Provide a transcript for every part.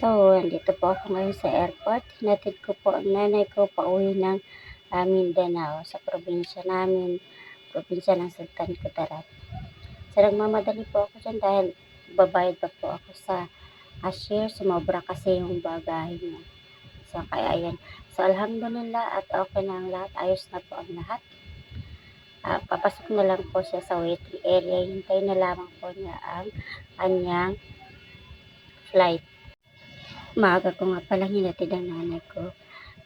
So, andito po ako ngayon sa airport. Hinatid ko po ang nanay ko pauwi ng Mindanao sa probinsya namin, probinsya ng Sultan Kudarat. So, nagmamadali po ako dyan dahil babayad pa po ako sa cashier. Sumobra kasi yung bagahe niya. So, kaya ayan. So, alhamdulillah at okay na ang lahat. Ayos na po ang lahat. Papasok na lang po siya sa waiting area. Hintay na lamang po niya ang kanyang flight. Maaga ko nga palang hinatid ang nanay ko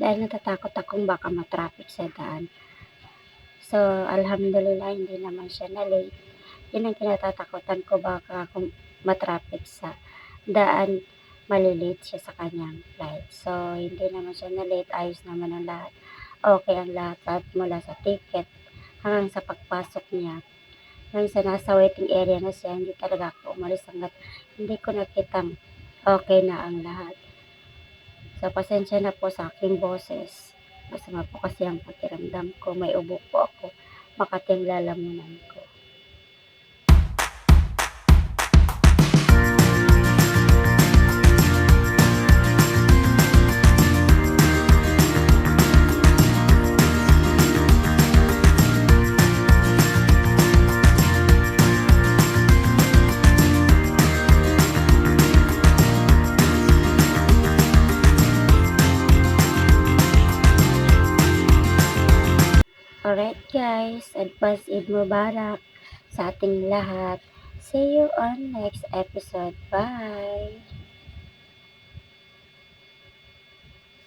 dahil natatakot akong baka matraffic sa daan. So, alhamdulillah, hindi naman siya na late. Yun ang kinatatakutan ko, baka kung matraffic sa daan, malilate siya sa kanyang flight. So, hindi naman siya na late. Ayos naman ang lahat. Okay ang lahat mula sa ticket hanggang sa pagpasok niya. Hanggang sa nasa waiting area na siya, hindi talaga ako umalis hanggat hindi ko nakitang okay na ang lahat. So, pasensya na po sa aking boses. Masama po kasi ang pakiramdam ko. May ubo po ako. Makati ang lalamunan ko. Alright guys, Advance Eid Mubarak sa ating lahat. See you on next episode. Bye!